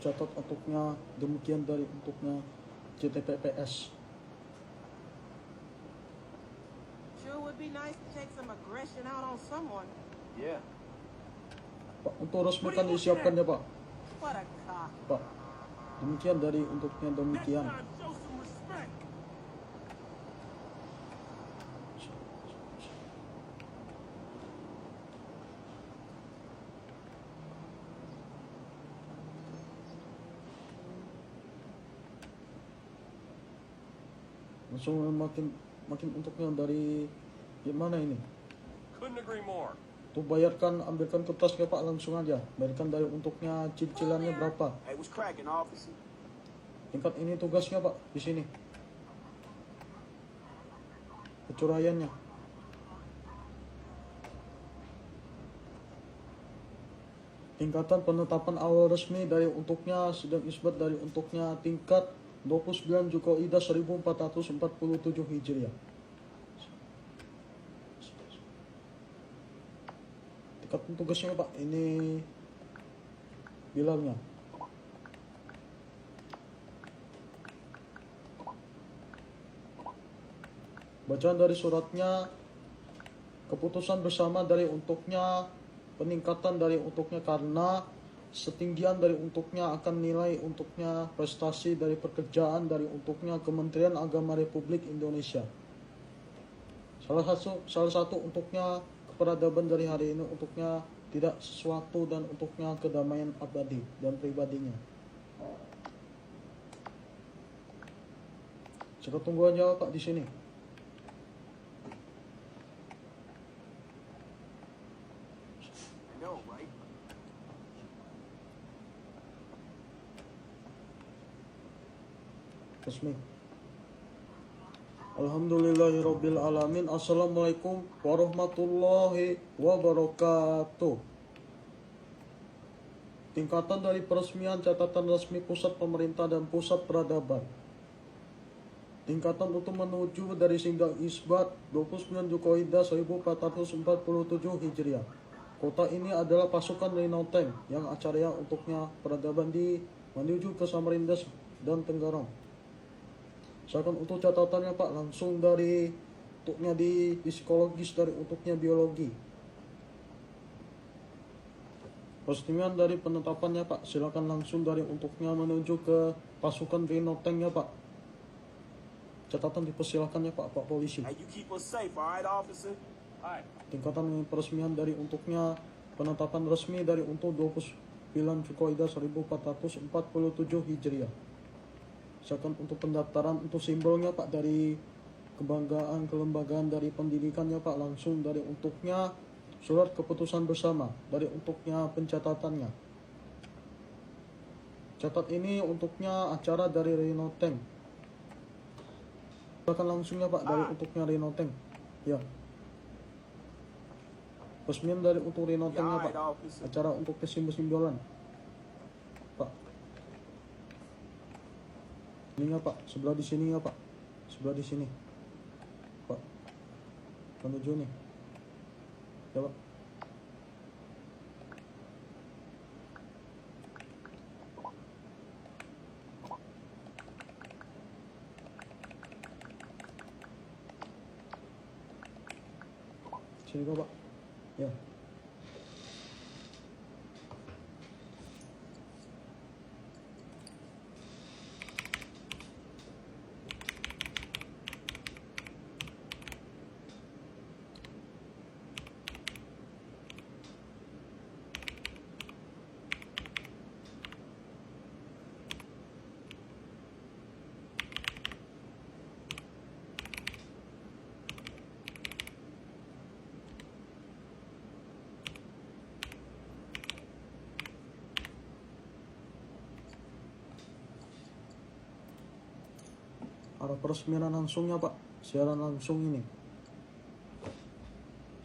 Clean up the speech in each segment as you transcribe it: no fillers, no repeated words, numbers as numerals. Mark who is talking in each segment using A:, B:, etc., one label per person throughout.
A: catat untuknya demikian dari untuknya CTPPS.
B: Sure would be nice to take some aggression out on someone.
C: Yeah.
A: Pak, untuk resmikan disiapkan ya Pak.
B: What a cock.
A: Pak, demikian dari untuknya demikian.
C: show some respect.
A: Langsung makin untuknya dari gimana ini?
C: Couldn't agree more.
A: Tuh bayarkan, ambilkan kertasnya Pak, langsung aja. Bayarkan dari untuknya cicilannya berapa.
D: Hey, what's cracking, officer?
A: Tingkat ini tugasnya Pak, di sini. Kecuraiannya. Tingkatan penetapan awal resmi dari untuknya sidang isbat dari untuknya tingkat 29 Zulqa'dah 1447 Hijriah. Tingkat tugasnya Pak, ini bilangnya. Bacaan dari suratnya, keputusan bersama dari untuknya, peningkatan dari untuknya karena setinggian dari untuknya akan nilai untuknya prestasi dari pekerjaan dari untuknya Kementerian Agama Republik Indonesia. Salah satu untuknya keperadaban dari hari ini untuknya tidak sesuatu dan untuknya kedamaian abadi dan pribadinya. Saya tunggu aja Pak di sini.
D: I know, right?
A: Resmi. Alhamdulillahirabbil alamin. Assalamualaikum warahmatullahi wabarakatuh. Tingkatan dari peresmian catatan resmi pusat pemerintah dan pusat peradaban. Tingkatan untuk menuju dari sidang isbat 29 Zulqa'dah 1447 Hijriah. Kota ini adalah pasukan Rhino Tank yang acaranya untuknya peradaban di menuju ke Samarinda dan Tenggarong. Misalkan untuk catatannya Pak, langsung dari untuknya di psikologis dari untuknya biologi. Resmian dari penetapannya Pak, silakan langsung dari untuknya menuju ke pasukan Rhino Tanknya Pak. Catatan dipersilakannya Pak Polisi.
D: Hey, you keep us safe, all right, officer?
C: Hi.
A: Tingkatan peresmian dari untuknya penetapan resmi dari untuk 29 Zulqa'dah 1447 Hijriah. Misalkan untuk pendaftaran untuk simbolnya Pak dari kebanggaan kelembagaan dari pendidikannya Pak, langsung dari untuknya surat keputusan bersama dari untuknya pencatatannya. Catat ini untuknya acara dari Rhino Tank. Silakan langsungnya Pak dari untuknya Rhino Tank. Ya. Resmian dari untuk Rhino Tanknya Pak. Acara untuk kesimbol-simbolan. Pak. Ini ya Pak, sebelah di sini ya Pak. Sebelah di sini. Pak. Menuju nih. Ya Pak. Sini kok Pak. Ya. Arah peresmian langsungnya Pak, siaran langsung ini.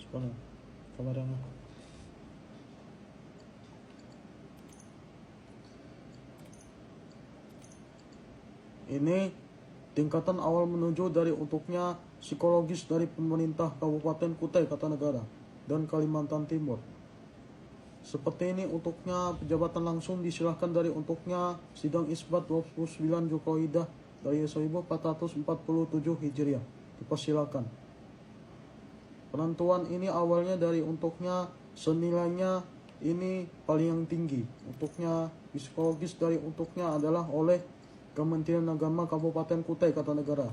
A: Sebenarnya kameranya. Ini tingkatan awal menuju dari untuknya psikologis dari pemerintah Kabupaten Kutai Kartanegara dan Kalimantan Timur. Seperti ini untuknya pejabatan langsung disilahkan dari untuknya sidang isbat 29 Zulqa'dah dari 1447 Hijriah. Dipersilakan. Penentuan ini awalnya dari untuknya senilainya ini paling yang tinggi. Untuknya psikologis dari untuknya adalah oleh Kementerian Agama Kabupaten Kutai Kartanegara.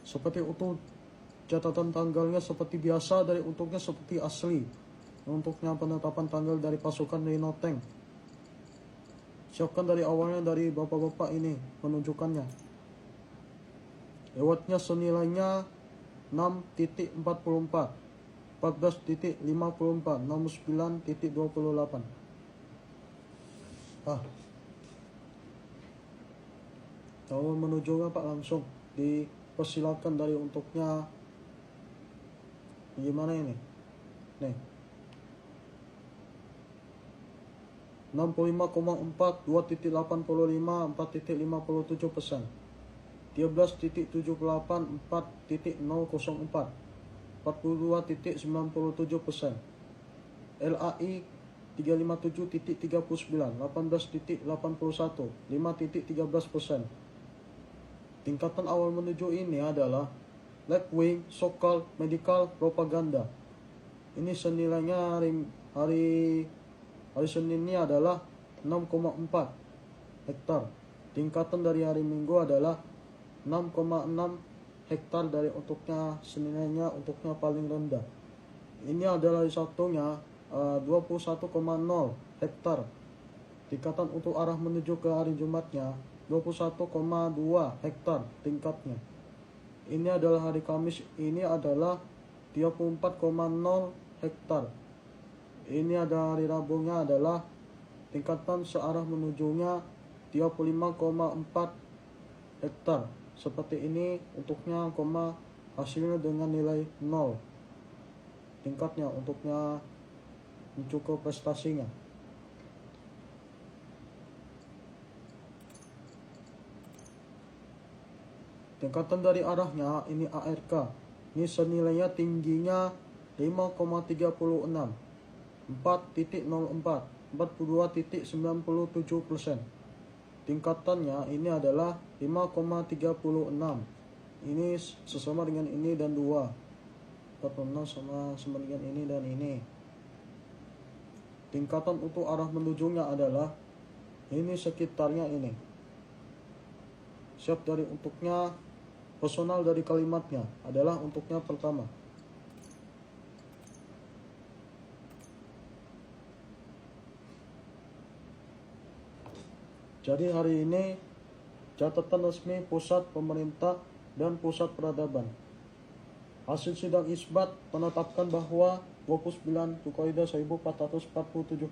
A: Seperti untuk catatan tanggalnya seperti biasa dari untuknya seperti asli. Untuknya penetapan tanggal dari pasukan Rhino Tank. Siapkan dari awalnya dari bapak-bapak ini menunjukkannya. Lewatnya senilainya 6.44, 14.54, 69.28. Kalau menuju Pak langsung dipersilakan dari untuknya. Gimana ini? Nih. 65,4, 2.85, 4.57%. 13.78, 4.004, 42.97%. LAI 357.39, 18.81, 5.13%. Tingkatan awal menuju ini adalah left wing, so-called medical propaganda. Ini senilainya hari Seninnya adalah 6,4 hektar. Tingkatan dari hari Minggu adalah 6,6 hektar dari untuknya senilainya untuknya paling rendah. Ini adalah satunya 21,0 hektar. Tingkatan untuk arah menuju ke hari Jumatnya 21,2 hektar tingkatnya. Ini adalah hari Kamis, ini adalah 34,0 hektar. Ini ada hari Rabunya adalah tingkatan searah menujunya 35,4 hektar. Seperti ini untuknya hasilnya dengan nilai 0. Tingkatnya untuknya mencukup prestasinya. Tingkatan dari arahnya ini ARK. Ini senilainya tingginya 5,36, 4.04, 42.97%. Tingkatannya ini adalah 5,36. Ini sesama dengan ini dan 2. 46 sama dengan ini dan ini. Tingkatan untuk arah menujunya adalah ini sekitarnya ini. Siap dari untuknya personal dari kalimatnya adalah untuknya pertama. Jadi hari ini catatan resmi pusat pemerintah dan pusat peradaban. Hasil sidang isbat menetapkan bahwa 29 Zulqa'dah 1447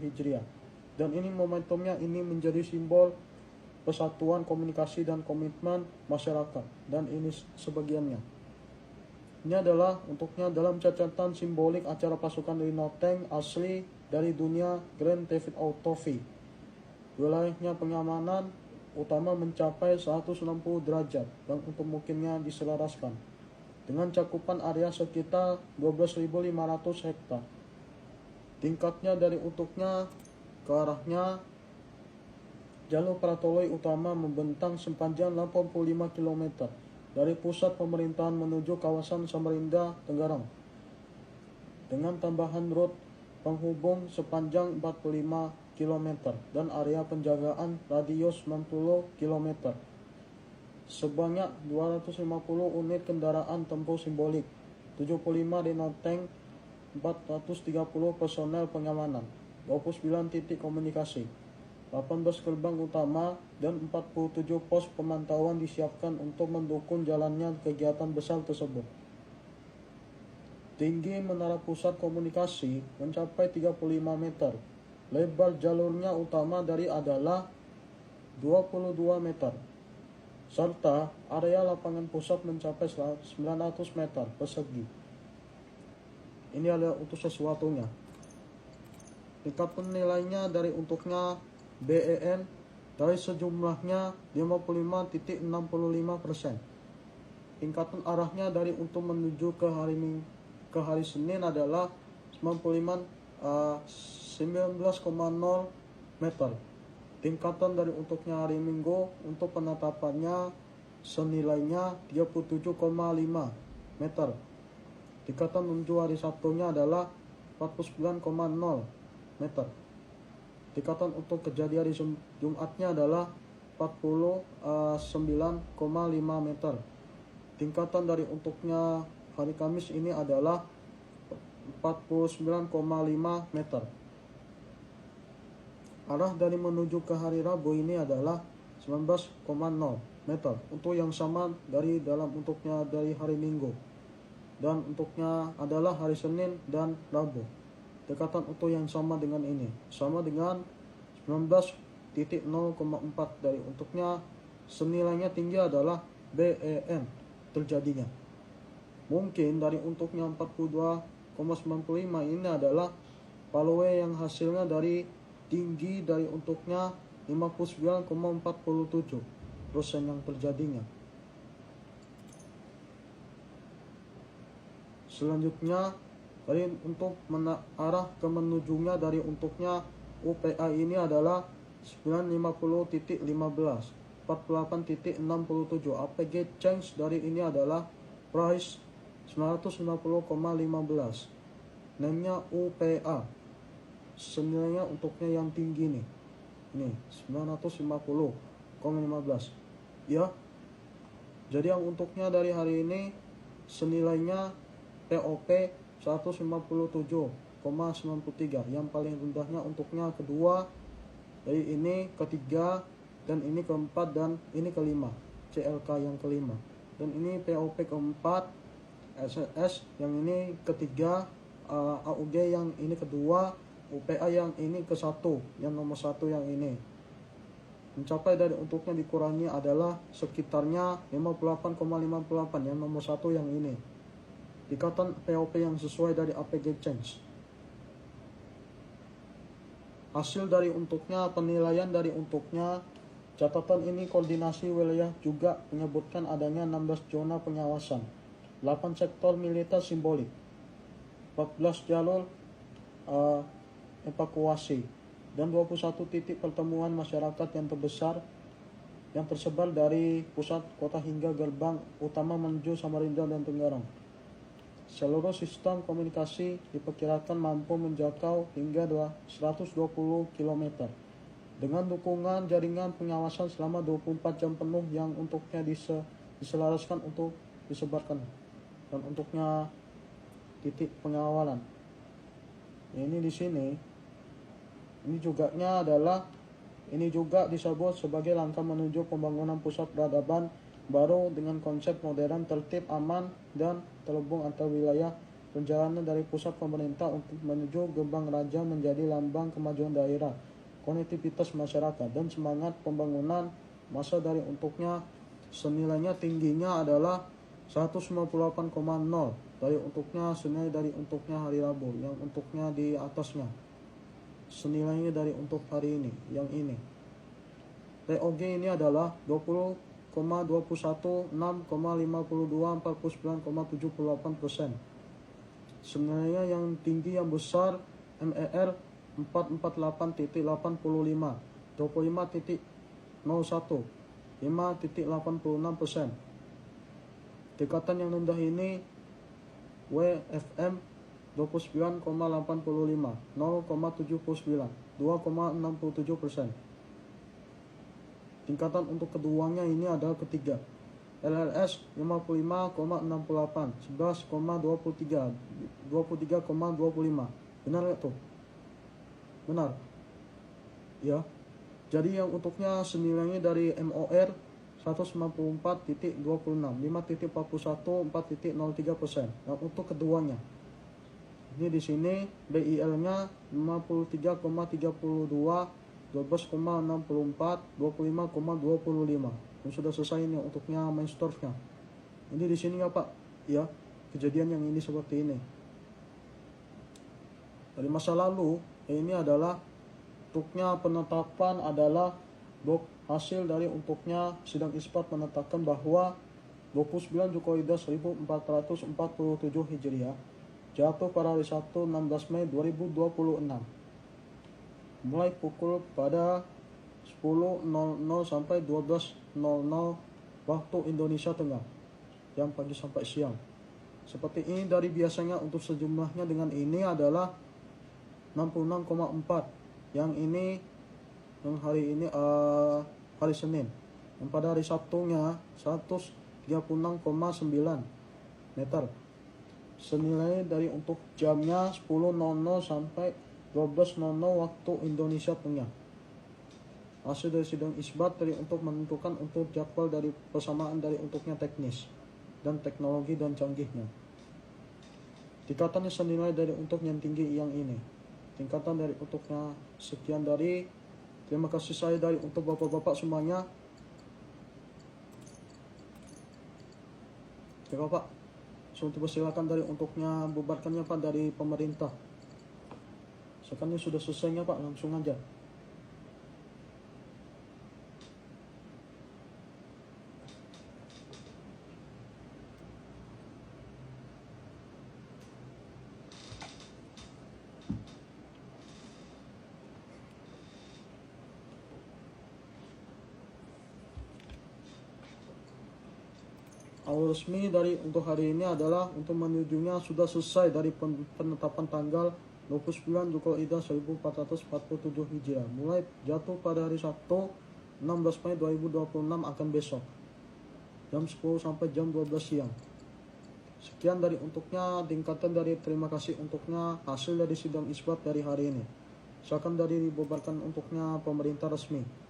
A: Hijriah. Dan ini momentumnya ini menjadi simbol persatuan komunikasi dan komitmen masyarakat. Dan ini sebagiannya. Ini adalah untuknya dalam catatan simbolik acara pasukan Rhino Tank asli dari dunia Grand David Autopsy. Wilayahnya pengamanan utama mencapai 160 derajat dan untuk mungkinnya diselaraskan dengan cakupan area sekitar 12.500 hektar. Tingkatnya dari untuknya ke arahnya jalur patroli utama membentang sepanjang 85 km dari pusat pemerintahan menuju kawasan Samarinda Tenggarang dengan tambahan rute penghubung sepanjang 45 km dan area penjagaan radius 90 km. Sebanyak 250 unit kendaraan tempur simbolik, 75 Rhino Tank, 430 personel pengamanan, 29 titik komunikasi, 18 gerbang utama, dan 47 pos pemantauan disiapkan untuk mendukung jalannya kegiatan besar tersebut. Tinggi menara pusat komunikasi mencapai 35 meter. Lebar jalurnya utama dari adalah 22 meter. Serta area lapangan pusat mencapai 900 meter persegi. Ini adalah untuk sesuatunya. Tingkat penilainya dari untuknya BEN dari sejumlahnya 55.65%. Tingkatan arahnya dari untuk menuju ke hari Senin adalah 19,0 meter. Tingkatan dari untuknya hari Minggu untuk penetapannya senilainya 37,5 meter. Tingkatan menuju hari Sabtunya adalah 49,0 meter. Tingkatan untuk kejadian hari Jumatnya adalah 49,5 meter. Tingkatan dari untuknya hari Kamis ini adalah 49,5 meter. Arah dari menuju ke hari Rabu ini adalah 19,0 meter. Untuk yang sama dari dalam untuknya dari hari Minggu. Dan untuknya adalah hari Senin dan Rabu. Tingkatan untuk yang sama dengan ini. Sama dengan 19,04 dari untuknya senilainya tinggi adalah BEN terjadinya. Mungkin dari untuknya 42,95 ini adalah Palue yang hasilnya dari tinggi dari untuknya 59,47% yang terjadinya. Selanjutnya dari untuk arah ke menujunya dari untuknya UPA ini adalah 950.15 48.67. APG change dari ini adalah price 950,15. Name-nya UPA. Senilainya untuknya yang tinggi nih. Ini 950,15. Ya. Jadi yang untuknya dari hari ini senilainya POP 157,93. Yang paling rendahnya untuknya kedua, jadi ini ketiga, dan ini keempat, dan ini kelima. CLK yang kelima. Dan ini POP keempat, SS yang ini ketiga, AUG yang ini kedua, UPA yang ini ke satu, yang nomor satu yang ini. Mencapai dari untuknya dikurangi adalah sekitarnya 58,58 yang nomor satu yang ini. Tingkatan POP yang sesuai dari APG change. Hasil dari untuknya, penilaian dari untuknya, catatan ini koordinasi wilayah juga menyebutkan adanya 16 zona pengawasan, 8 sektor militer simbolik, 14 jalur evakuasi, dan 21 titik pertemuan masyarakat yang terbesar yang tersebar dari pusat kota hingga gerbang utama menuju Samarinda dan Tenggarong. Seluruh sistem komunikasi diperkirakan mampu menjangkau hingga 120 km dengan dukungan jaringan pengawasan selama 24 jam penuh yang untuknya diselaraskan untuk disebarkan, dan untuknya titik pengawalan ini di sini ini juga disebut sebagai langkah menuju pembangunan pusat peradaban baru dengan konsep modern, tertib, aman, dan terhubung antar wilayah. Perjalanan dari pusat pemerintah untuk menuju gerbang raja menjadi lambang kemajuan daerah, konektivitas masyarakat, dan semangat pembangunan. Masa dari untuknya senilainya tingginya adalah 158,0 dari untuknya senilai dari untuknya hari Rabu yang untuknya di atasnya. Senilainya dari untuk hari ini yang ini. TOG ini adalah 20,21, 6,52, 49,78%. Senilainya yang tinggi yang besar MER 448.85, 25.01, 5.86%. Tingkatan yang rendah ini WFM 29,85, 0,79, 2,67%. Tingkatan untuk keduanya ini adalah ketiga. LLS 55,68, 11,23, 23,25. Benar nggak tuh? Benar. Ya. Jadi yang untuknya senilainya dari MOR 194.26, 5.41, 4.03%. Nah, untuk keduanya. Ini di sini BIL-nya 53,32, 12,64, 25,25. Yang sudah selesai ini untuknya main store-nya. Ini di sini ya Pak, ya kejadian yang ini seperti ini. Dari masa lalu, ini adalah untuknya penetapan adalah hasil dari untuknya sidang isbat menetapkan bahwa 29 Zulkaidah 1447 Hijriah jatuh pada hari Sabtu 16 Mei 2026. Mulai pukul pada 10.00 sampai 12.00 waktu Indonesia Tengah, jam pagi sampai siang. Seperti ini dari biasanya. Untuk sejumlahnya dengan ini adalah 66,4. Yang ini yang hari ini hari Senin. Yang pada hari Sabtunya 136,9 meter. Senilai dari untuk jamnya 10.00 sampai 12.00 waktu Indonesia Tengah. Hasil dari sidang isbat dari untuk menentukan untuk jadwal dari persamaan dari untuknya teknis dan teknologi dan canggihnya. Tingkatannya senilai dari untuk yang tinggi yang ini. Tingkatan dari untuknya sekian dari. Terima kasih saya dari untuk bapak-bapak semuanya. Ya Pak, saya silakan dari untuknya bubarkannya Pak dari pemerintah. Sekarang sudah selesainya Pak, langsung aja. Awal resmi dari untuk hari ini adalah untuk menujunya sudah selesai dari penetapan tanggal 29 Dzulqa'dah 1447 Hijriah. Mulai jatuh pada hari Sabtu 16 Mei 2026 akan besok jam 10 sampai jam 12 siang. Sekian dari untuknya tingkatan dari terima kasih untuknya hasil dari sidang isbat dari hari ini. Silakan dari dibubarkan untuknya pemerintah resmi.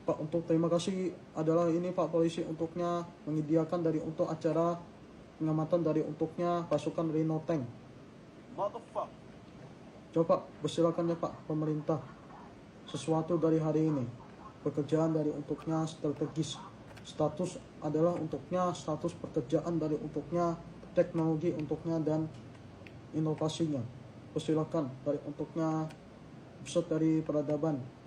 A: Pak, untuk terima kasih adalah ini Pak Polisi untuknya menyediakan dari untuk acara pengamatan dari untuknya pasukan Rhino Tank.
D: Motherfucker.
A: Coba persilakan ya Pak pemerintah sesuatu dari hari ini. Pekerjaan dari untuknya strategis. Status adalah untuknya status pekerjaan dari untuknya teknologi untuknya dan inovasinya. Persilakan dari untuknya pusat dari peradaban.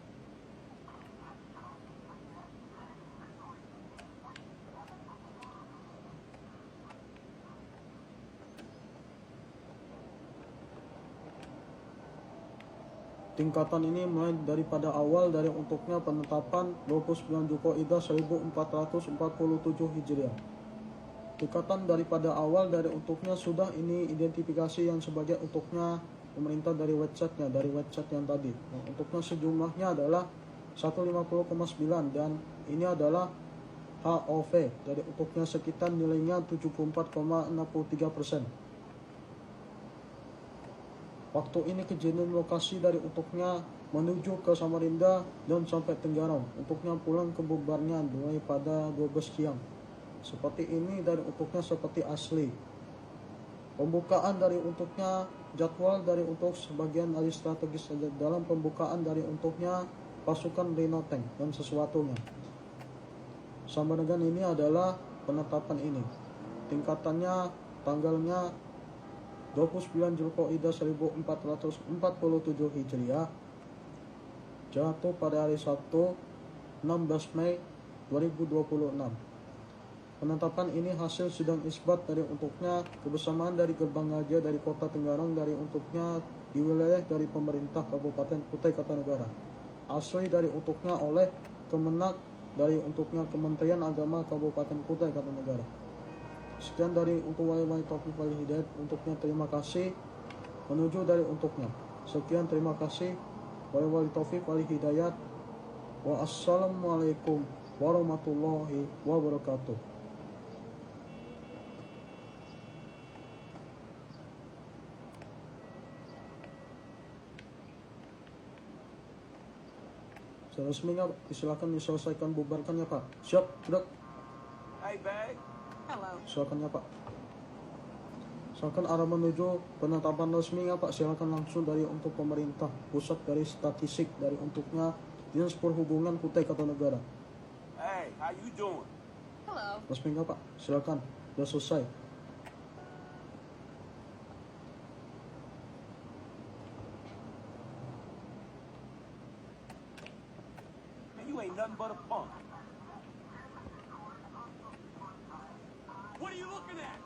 A: Tingkatan ini mulai daripada awal dari untuknya penetapan 29 Dzulqa'dah 1447 Hijriah. Tingkatan daripada awal dari untuknya sudah ini identifikasi yang sebagai untuknya pemerintah dari websitenya, dari website yang tadi. Nah, untuknya sejumlahnya adalah 150,9 dan ini adalah HOV dari untuknya sekitar nilainya 74,63%. Waktu ini kejadian lokasi dari untuknya menuju ke Samarinda dan sampai Tenggarong. Untuknya pulang ke bubarnya mulai pada 12 siang. Seperti ini dari untuknya seperti asli. Pembukaan dari untuknya jadwal dari untuk sebagian dari strategis dalam pembukaan dari untuknya pasukan Rhino Tank dan sesuatunya. Sama dengan ini adalah penetapan ini. Tingkatannya tanggalnya 29 Dzulqa'dah 1447 Hijriah jatuh pada hari Sabtu 16 Mei 2026. Penetapan ini hasil sidang isbat dari untuknya kebersamaan dari Gerbang Raja dari Kota Tenggarong dari untuknya di wilayah dari pemerintah Kabupaten Kutai Kartanegara. Asli dari untuknya oleh Kemenak dari untuknya Kementerian Agama Kabupaten Kutai Kartanegara. Sekian dari untuk wali Taufik wali Hidayat untuknya terima kasih menuju dari untuknya. Sekian terima kasih wali Taufik wali Hidayat. Wassalamualaikum warahmatullahi wabarakatuh. Resminya silakan diselesaikan bubarkannya Pak. Siap, sudah.
D: Hey, bag.
B: Hello.
A: Silakan ya Pak. Silakan arah menuju penetapan resminya Pak. Silakan langsung dari untuk pemerintah pusat dari statistik dari untuknya Dinas Perhubungan Kutai Kartanegara.
D: Hey, how you doing?
B: Hello.
A: Resminya Pak. Silakan. Sudah selesai.
D: Man, you ain't nothing but a punk.
C: What are you looking at?